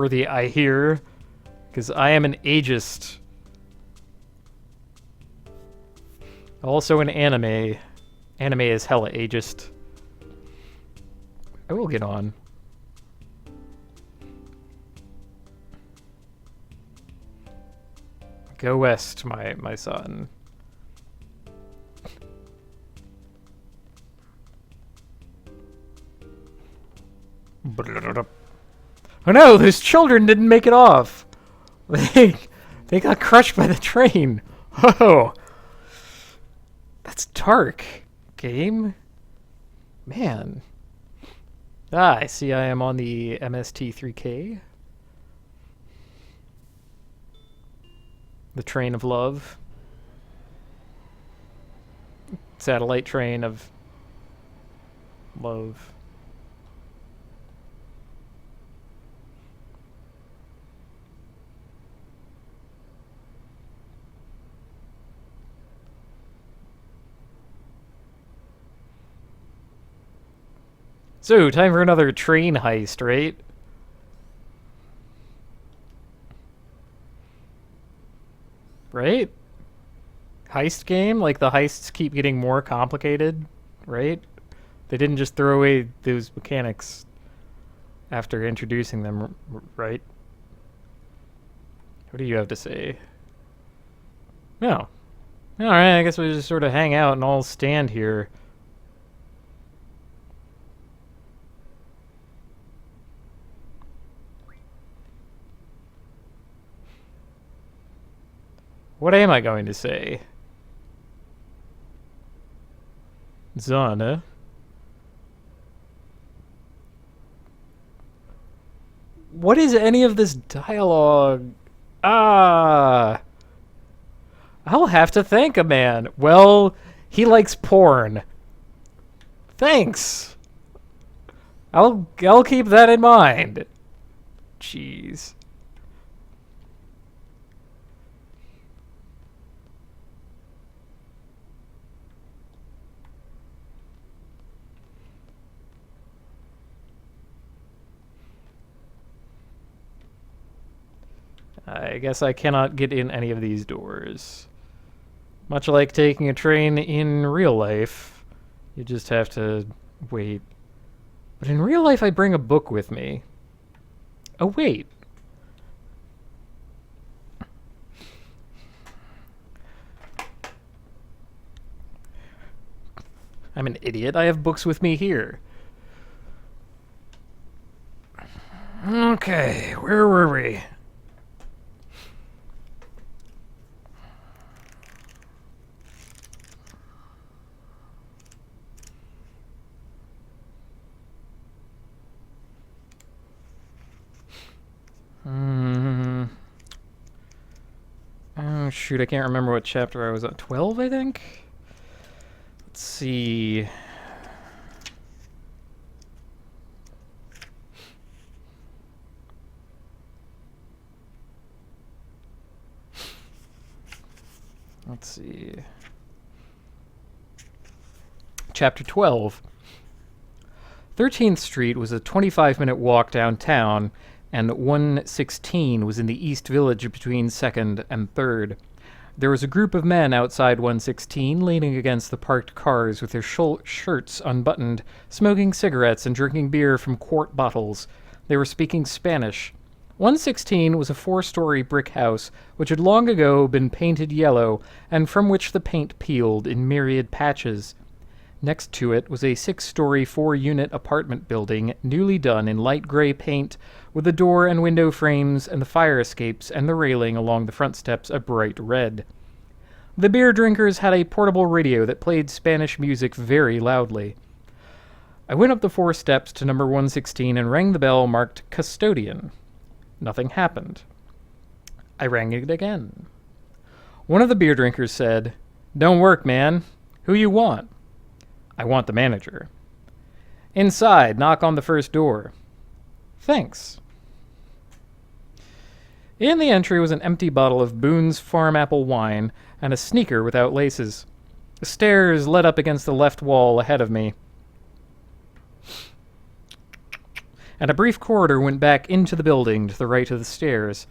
worthy, I hear, because I am an ageist. Also an anime. Anime is hella ageist. I will get on. Go west, my son. Oh no, those children didn't make it off. They got crushed by the train. Oh, that's dark, game. Man. Ah, I see I am on the MST3K. The train of love. Satellite train of love. So, time for another train heist, right? Right? Heist game? Like, the heists keep getting more complicated, right? They didn't just throw away those mechanics after introducing them, right? What do you have to say? No. Alright, I guess we just sort of hang out and all stand here. What am I going to say? Zana? What is any of this dialogue? Ah! I'll have to thank a man. Well, he likes porn. Thanks. I'll keep that in mind. Jeez. I guess I cannot get in any of these doors. Much like taking a train in real life, you just have to wait. But in real life, I bring a book with me. Oh, wait. I'm an idiot. I have books with me here. Okay, where were we? Oh, shoot, I can't remember what chapter I was at. 12, I think? Let's see. Let's see. Chapter 12. 13th Street was a 25-minute walk downtown, and 116 was in the East Village between 2nd and 3rd. There was a group of men outside 116, leaning against the parked cars with their shirts unbuttoned, smoking cigarettes and drinking beer from quart bottles. They were speaking Spanish. 116 was a 4-story brick house which had long ago been painted yellow, and from which the paint peeled in myriad patches. Next to it was a 6-story, 4-unit apartment building, newly done in light gray paint, with the door and window frames and the fire escapes and the railing along the front steps a bright red. The beer drinkers had a portable radio that played Spanish music very loudly. I went up the 4 steps to number 116 and rang the bell marked custodian. Nothing happened. I rang it again. One of the beer drinkers said, "Don't work, man. Who you want?" "I want the manager." "Inside, knock on the first door." "Thanks." In the entry was an empty bottle of Boone's Farm Apple wine and a sneaker without laces. The stairs led up against the left wall ahead of me. and a brief corridor went back into the building to the right of the stairs.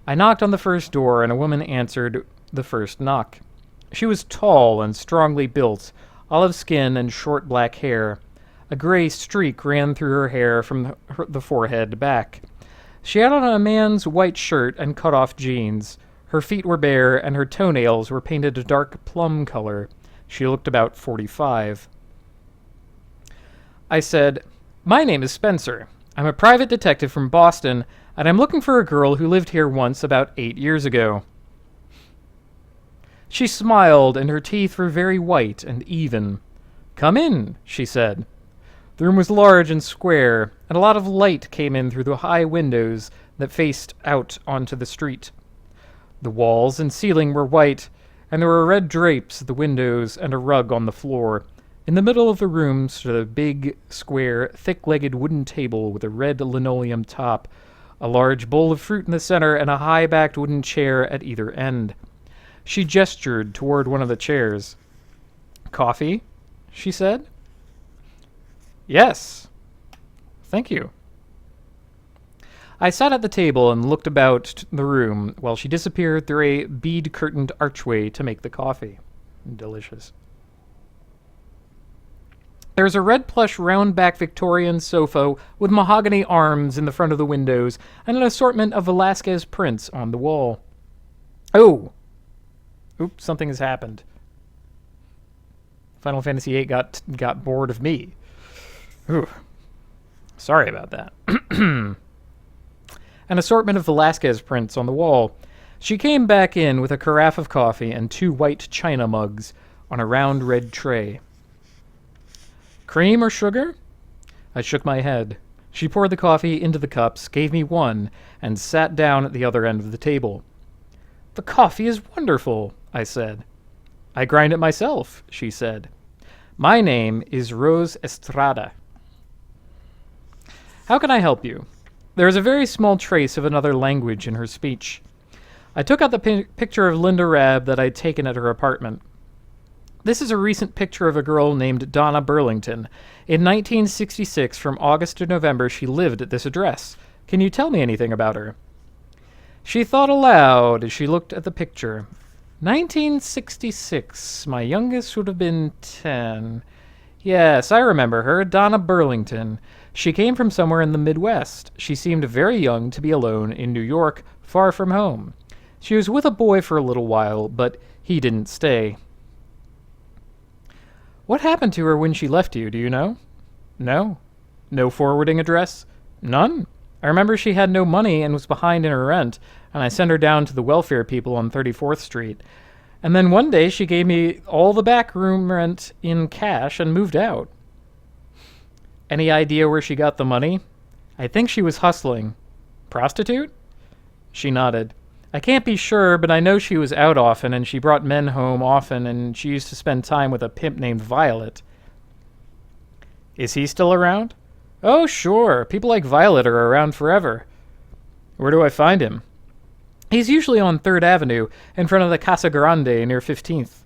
I knocked on the first door, and a woman answered the first knock. She was tall and strongly built, olive skin and short black hair. A gray streak ran through her hair from the forehead back. She had on a man's white shirt and cut-off jeans. Her feet were bare, and her toenails were painted a dark plum color. She looked about 45. I said, "My name is Spencer. I'm a private detective from Boston, and I'm looking for a girl who lived here once about 8 years ago." She smiled, and her teeth were very white and even. "Come in," she said. The room was large and square, and a lot of light came in through the high windows that faced out onto the street. The walls and ceiling were white, and there were red drapes at the windows and a rug on the floor. In the middle of the room stood a big, square, thick-legged wooden table with a red linoleum top, a large bowl of fruit in the center, and a high-backed wooden chair at either end. She gestured toward one of the chairs. "Coffee?" she said. "Yes. Thank you." I sat at the table and looked about the room while she disappeared through a bead-curtained archway to make the coffee. Delicious. There's a red plush round-back Victorian sofa with mahogany arms in the front of the windows and an assortment of Velázquez prints on the wall. Oh! Oops, something has happened. Final Fantasy VIII got bored of me. Ooh. Sorry about that. An assortment of Velázquez prints on the wall. She came back in with a carafe of coffee and 2 white china mugs on a round red tray. "Cream or sugar?" I shook my head. She poured the coffee into the cups, gave me one, and sat down at the other end of the table. "The coffee is wonderful," I said. "I grind it myself," she said. "My name is Rose Estrada." "How can I help you?" There was a very small trace of another language in her speech. I took out the picture of Linda Rabb that I'd taken at her apartment. "This is a recent picture of a girl named Donna Burlington. In 1966, from August to November, she lived at this address. Can you tell me anything about her?" She thought aloud as she looked at the picture. 1966. My youngest would have been 10. Yes, I remember her, Donna Burlington. She came from somewhere in the Midwest. She seemed very young to be alone in New York, far from home. She was with a boy for a little while, but he didn't stay. What happened to her when she left you, do you know? No. No forwarding address? None. I remember she had no money and was behind in her rent, and I sent her down to the welfare people on 34th Street. And then one day she gave me all the back room rent in cash and moved out. Any idea where she got the money? I think she was hustling. Prostitute? She nodded. I can't be sure, but I know she was out often, and she brought men home often, and she used to spend time with a pimp named Violet. Is he still around? Oh, sure. People like Violet are around forever. Where do I find him? He's usually on 3rd Avenue, in front of the Casa Grande near 15th.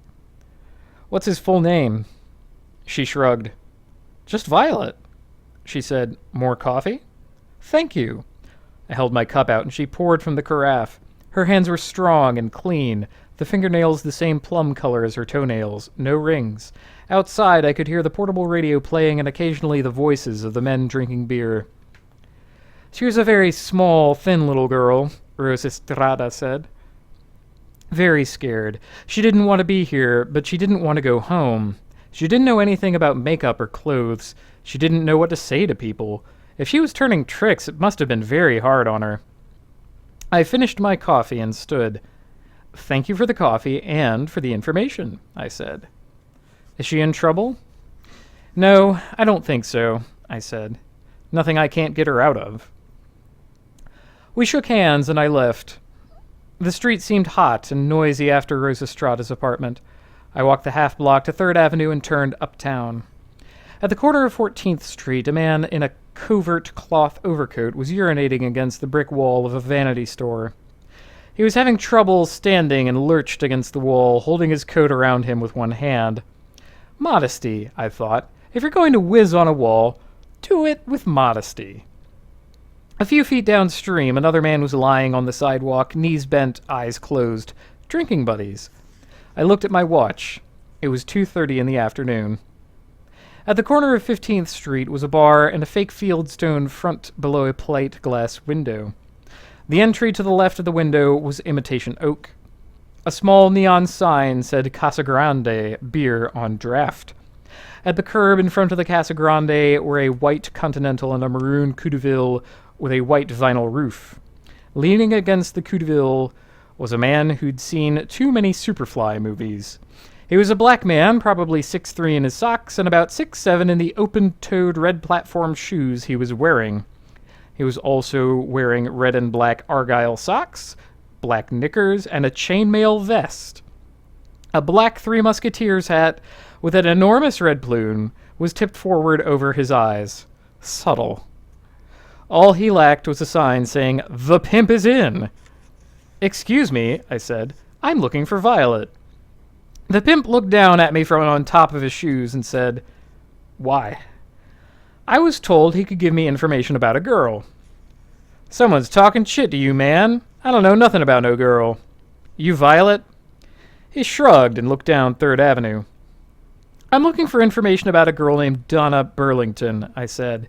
What's his full name? She shrugged. Just Violet. She said, More coffee? Thank you. I held my cup out, and she poured from the carafe. Her hands were strong and clean, the fingernails the same plum color as her toenails, no rings. Outside, I could hear the portable radio playing and occasionally the voices of the men drinking beer. She was a very small, thin little girl, Rose Estrada said. Very scared. She didn't want to be here, but she didn't want to go home. She didn't know anything about makeup or clothes. She didn't know what to say to people. If she was turning tricks, it must have been very hard on her. I finished my coffee and stood. Thank you for the coffee and for the information, I said. Is she in trouble? No, I don't think so, I said. Nothing I can't get her out of. We shook hands and I left. The street seemed hot and noisy after Rose Estrada's apartment. I walked the half block to 3rd Avenue and turned uptown. At the corner of 14th Street, a man in a covert cloth overcoat was urinating against the brick wall of a vanity store. He was having trouble standing and lurched against the wall, holding his coat around him with one hand. Modesty, I thought. If you're going to whiz on a wall, do it with modesty. A few feet downstream, another man was lying on the sidewalk, knees bent, eyes closed. Drinking buddies. I looked at my watch. It was 2:30 in the afternoon. At the corner of 15th Street was a bar and a fake fieldstone front below a plate glass window. The entry to the left of the window was imitation oak. A small neon sign said Casa Grande, beer on draft. At the curb in front of the Casa Grande were a white Continental and a maroon Coup de Ville with a white vinyl roof. Leaning against the Coup de Ville was a man who'd seen too many Superfly movies. He was a black man, probably 6'3" in his socks, and about 6'7" in the open-toed red platform shoes he was wearing. He was also wearing red and black argyle socks, black knickers, and a chainmail vest. A black Three Musketeers hat with an enormous red plume was tipped forward over his eyes. Subtle. All he lacked was a sign saying, "The pimp is in!" "Excuse me," I said. "I'm looking for Violet." The pimp looked down at me from on top of his shoes and said, "Why?" I was told he could give me information about a girl. "Someone's talking shit to you, man. I don't know nothing about no girl. You Violet?" He shrugged and looked down 3rd Avenue. "I'm looking for information about a girl named Donna Burlington," I said.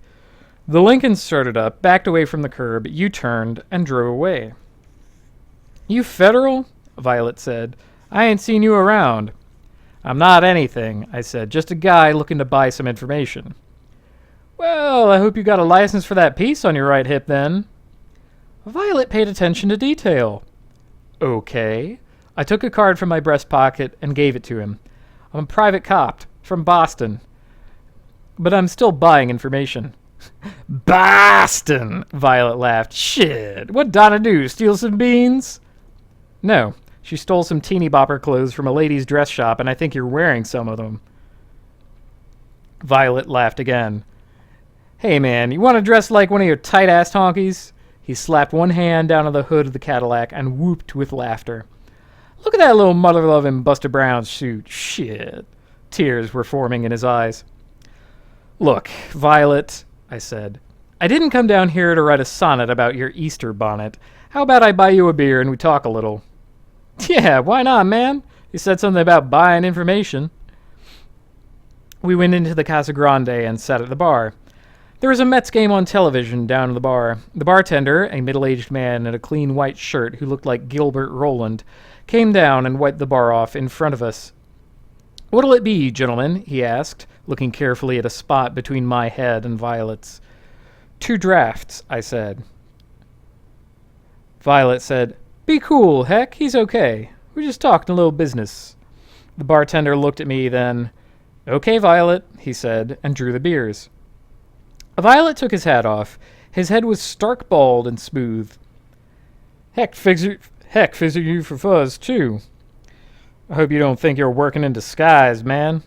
The Lincoln started up, backed away from the curb, U-turned, and drove away. "You federal?" Violet said. "I ain't seen you around." "I'm not anything," I said. "Just a guy looking to buy some information." "Well, I hope you got a license for that piece on your right hip, then." Violet paid attention to detail. "Okay." I took a card from my breast pocket and gave it to him. "I'm a private cop from Boston, but I'm still buying information." "Boston!" Violet laughed. "Shit, what'd Donna do, steal some beans?" "No, she stole some teeny bopper clothes from a ladies' dress shop, and I think you're wearing some of them." Violet laughed again. "Hey man, you want to dress like one of your tight-ass honkies?" He slapped one hand down on the hood of the Cadillac and whooped with laughter. "Look at that little mother-loving Buster Brown suit. Shit." Tears were forming in his eyes. "Look, Violet," I said, "I didn't come down here to write a sonnet about your Easter bonnet. How about I buy you a beer and we talk a little?" "Yeah, why not, man?" He said something about buying information. We went into the Casa Grande and sat at the bar. There was a Mets game on television down in the bar. The bartender, a middle-aged man in a clean white shirt who looked like Gilbert Roland, came down and wiped the bar off in front of us. "What'll it be, gentlemen?" he asked, looking carefully at a spot between my head and Violet's. "2 drafts," I said. Violet said, "Be cool, heck, he's okay. We're just talking a little business." The bartender looked at me then. "Okay, Violet," he said, and drew the beers. Violet took his hat off. His head was stark bald and smooth. Heck, figure you for fuzz, too. I hope you don't think you're working in disguise, man."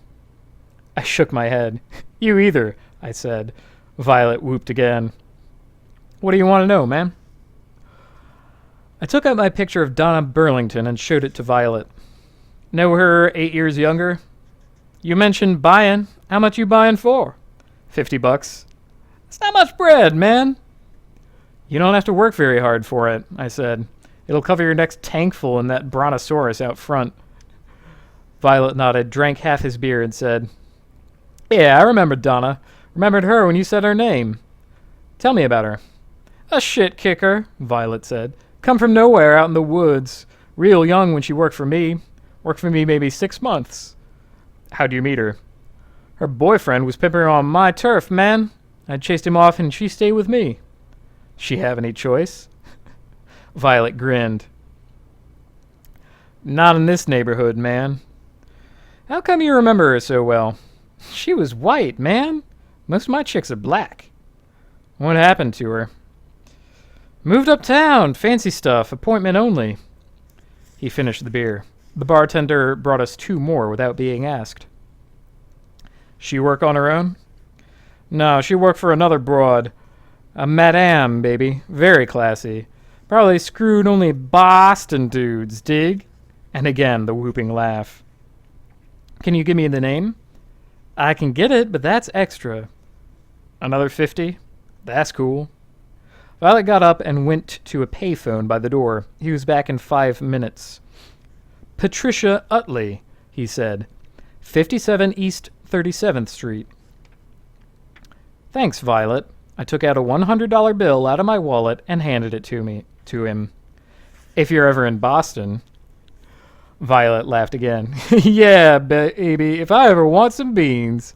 I shook my head. "You either," I said. Violet whooped again. "What do you want to know, man?" I took out my picture of Donna Burlington and showed it to Violet. "Know her 8 years younger?" "You mentioned buying. How much you buying for?" $50. "It's not much bread, man." "You don't have to work very hard for it," I said. "It'll cover your next tankful in that brontosaurus out front." Violet nodded, drank half his beer, and said, "Yeah, I remember Donna. Remembered her when you said her name." "Tell me about her." "A shit kicker," Violet said. "Come from nowhere out in the woods. Real young when she worked for me. Worked for me maybe 6 months." "How'd you meet her?" "Her boyfriend was pimping her on my turf, man. I chased him off and she stayed with me." "She have any choice?" Violet grinned. "Not in this neighborhood, man." "How come you remember her so well?" "She was white, man. Most of my chicks are black." "What happened to her?" "Moved uptown. Fancy stuff. Appointment only." He finished the beer. The bartender brought us 2 more without being asked. "She work on her own?" "No, she worked for another broad. A madame, baby. Very classy. Probably screwed only Boston dudes, dig?" And again the whooping laugh. "Can you give me the name?" "I can get it, but that's extra." "Another 50? That's cool." Violet got up and went to a payphone by the door. He was back in 5 minutes. Patricia Utley, he said. 57 East 37th Street. Thanks, Violet. I took out a $100 bill out of my wallet and handed it to him. If you're ever in Boston. Violet laughed again. Yeah, baby, if I ever want some beans.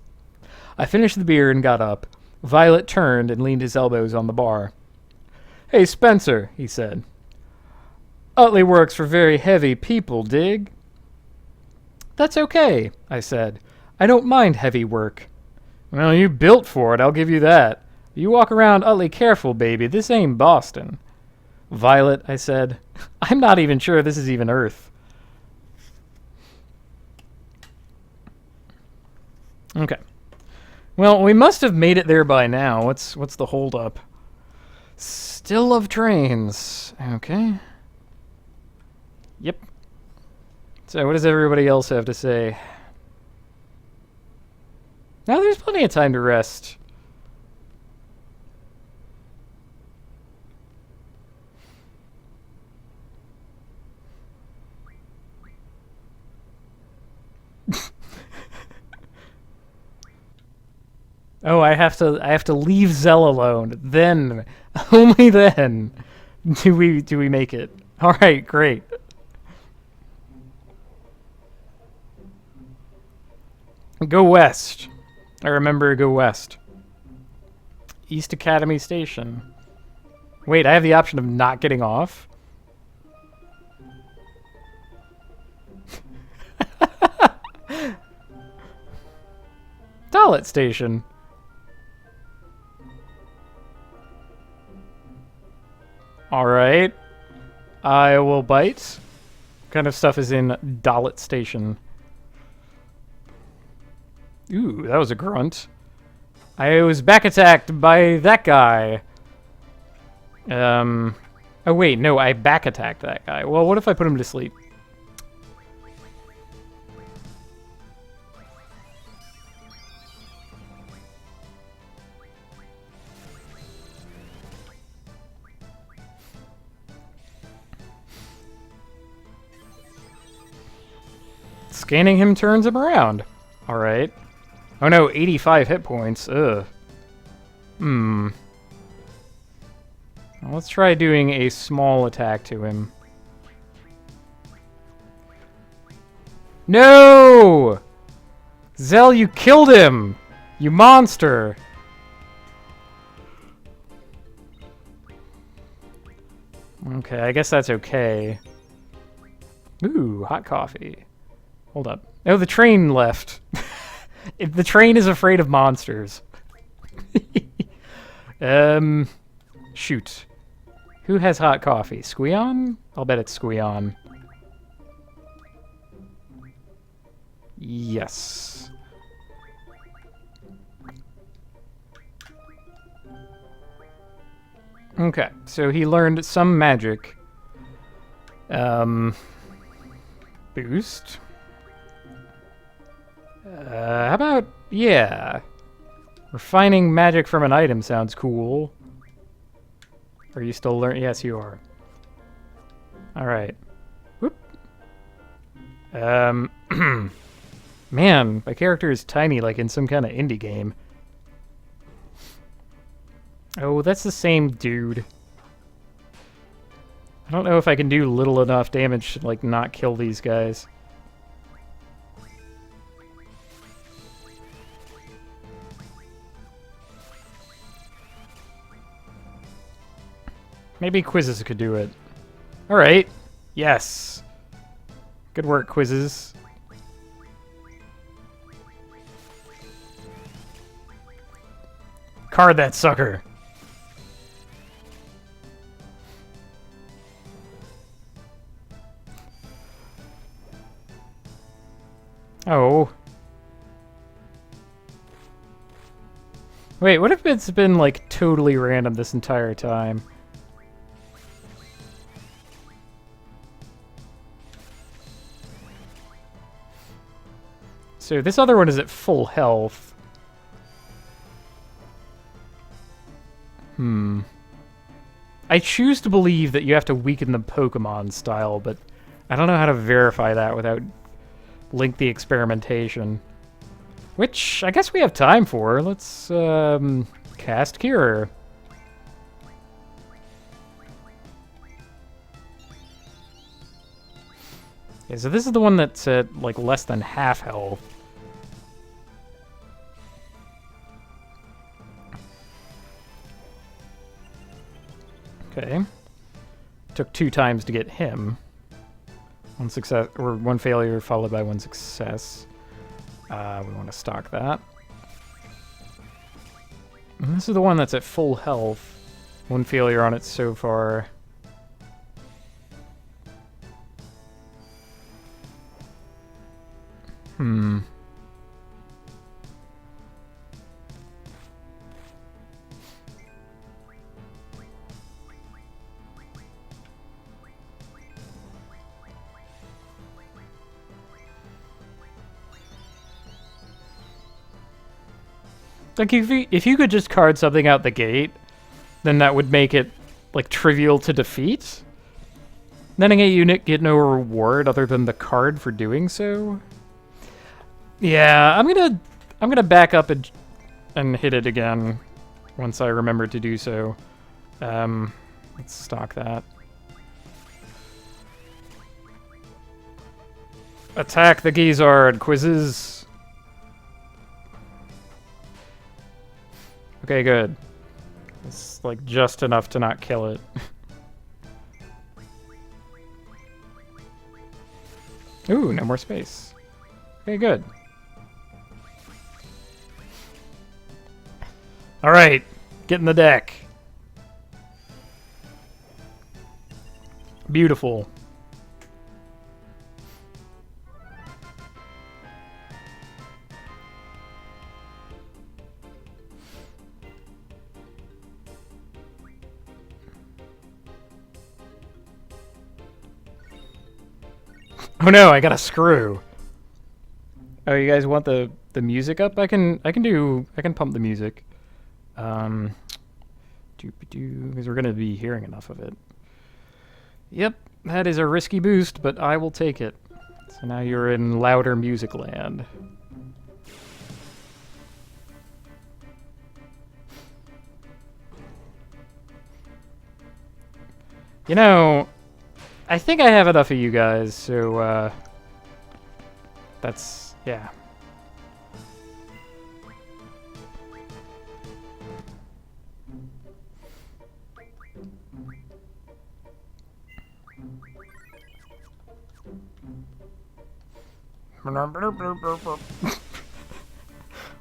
I finished the beer and got up. Violet turned and leaned his elbows on the bar. Hey, Spencer, he said. Utley works for very heavy people, dig? That's okay, I said. I don't mind heavy work. Well, you built for it, I'll give you that. You walk around Utley careful, baby. This ain't Boston. Violet, I said. I'm not even sure this is even Earth. Okay. Well, we must have made it there by now. What's the holdup? Still love trains. Okay. Yep. So what does everybody else have to say? Now there's plenty of time to rest. Oh, I have to leave Zell alone. Then, only then, do we make it. All right, great. Go west. I remember go west. East Academy Station. Wait, I have the option of not getting off? Dalit Station. Alright. I will bite. What kind of stuff is in Dalit Station? Ooh, that was a grunt. I was back attacked by that guy. Oh wait, no, I back attacked that guy. Well, what if I put him to sleep? Scanning him turns him around. Alright. Oh no, 85 hit points. Ugh. Well, let's try doing a small attack to him. No! Zell, you killed him! You monster! Okay, I guess that's okay. Ooh, hot coffee. Hold up. Oh, the train left. The train is afraid of monsters. Shoot. Who has hot coffee? Squeon? I'll bet it's Squeon. Yes. Okay, so he learned some magic. Boost. How about, yeah. Refining magic from an item sounds cool. Are you still learning? Yes, you are. Alright. Whoop. Man, my character is tiny, like in some kind of indie game. Oh, that's the same dude. I don't know if I can do little enough damage to, like, not kill these guys. Maybe Quizzes could do it. Alright. Yes. Good work, Quizzes. Card that sucker. Oh. Wait, what if it's been, like, totally random this entire time? So this other one is at full health. I choose to believe that you have to weaken the Pokemon style, but I don't know how to verify that without lengthy experimentation. Which I guess we have time for. Let's cast Cure. Okay, so this is the one that's at like less than half health. Okay. Took 2 times to get him. 1 success, or 1 failure followed by 1 success. We want to stock that. And this is the one that's at full health. 1 failure on it so far. Like, if you could just card something out the gate, then that would make it, like, trivial to defeat. Then again, you get no reward other than the card for doing so. Yeah, I'm gonna back up and hit it again once I remember to do so. Let's stock that. Attack the Gizzard, Quizzes. Okay, good. It's like just enough to not kill it. Ooh, no more space. Okay, good. Alright, get in the deck. Beautiful. Oh no, I got a screw. Oh, you guys want the music up? I can pump the music. Because we're gonna be hearing enough of it. Yep, that is a risky boost, but I will take it. So now you're in louder music land. You know, I think I have enough of you guys, so, that's, yeah.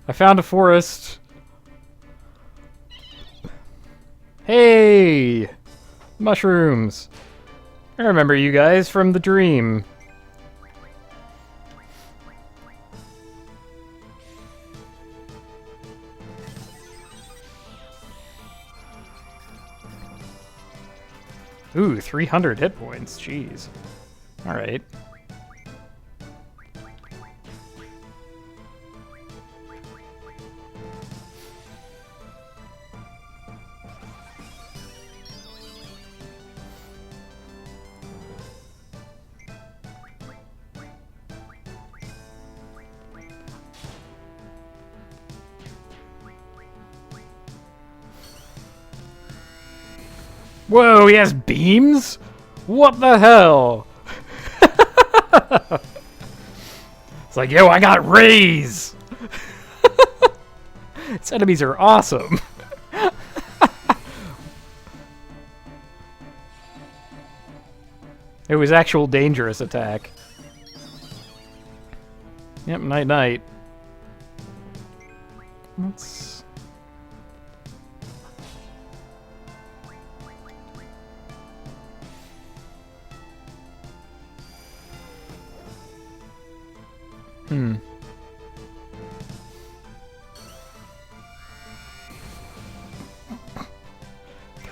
I found a forest. Hey! Mushrooms! I remember you guys from the dream. Ooh, 300 hit points. Jeez. Alright. Whoa, he has beams? What the hell? It's like, yo, I got rays! Its enemies are awesome. It was actual dangerous attack. Yep, night-night. Let's... The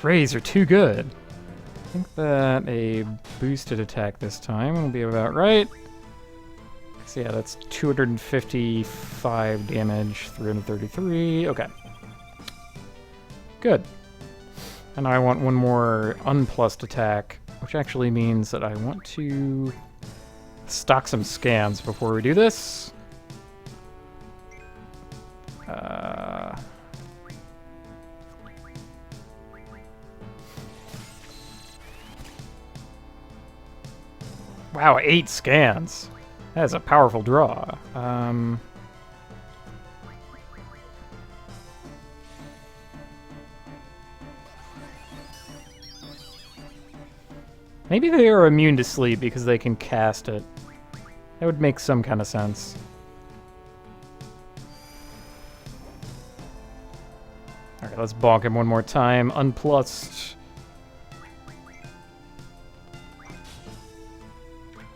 rays are too good. I think that a boosted attack this time will be about right. So yeah, that's 255 damage, 333. Okay. Good. And I want one more unplussed attack, which actually means that I want to stock some scans before we do this. Wow, 8 scans. That's a powerful draw. Maybe they are immune to sleep because they can cast it. That would make some kind of sense. Alright, let's bonk him one more time. Unplussed.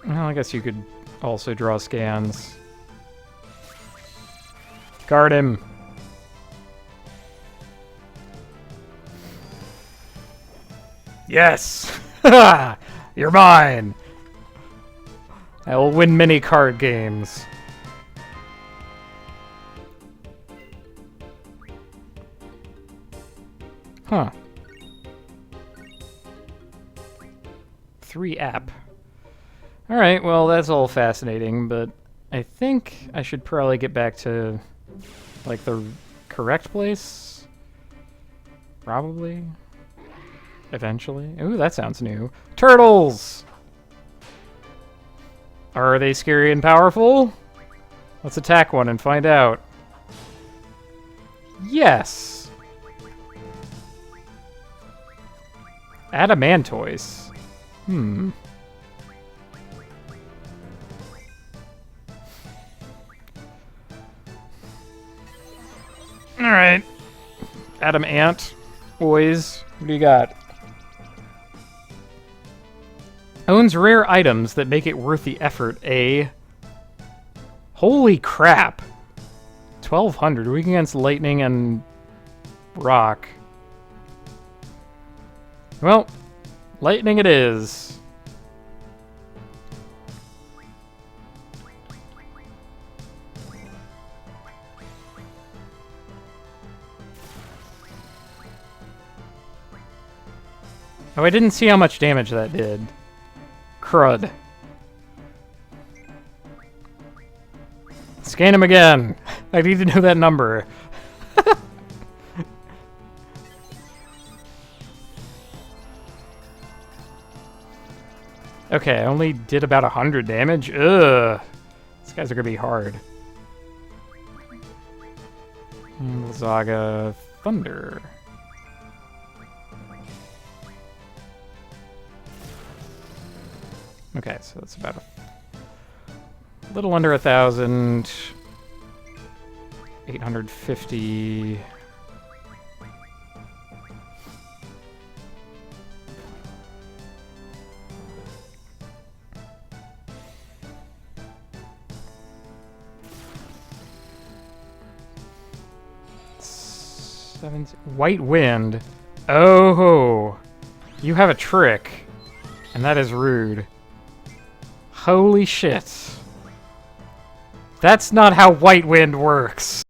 Well, I guess you could also draw scans. Guard him. Yes! You're mine! I will win many card games. Huh. 3 app. Alright, well, that's all fascinating, but I think I should probably get back to, like, the correct place? Probably. Eventually. Ooh, that sounds new. Turtles! Are they scary and powerful? Let's attack one and find out. Yes! Adamantoise. Alright. Adam Ant. Boys, what do you got? Owns rare items that make it worth the effort, eh? Holy crap! 1200, weak against lightning and rock. Well, lightning it is. Oh, I didn't see how much damage that did. Crud. Scan him again. I need to know that number. Okay, I only did about 100 damage. Ugh. These guys are gonna be hard. Zaga Thunder. Okay, so that's about a little under 1,000. 850. White Wind. Oh, you have a trick, and that is rude. Holy shit. That's not how White Wind works.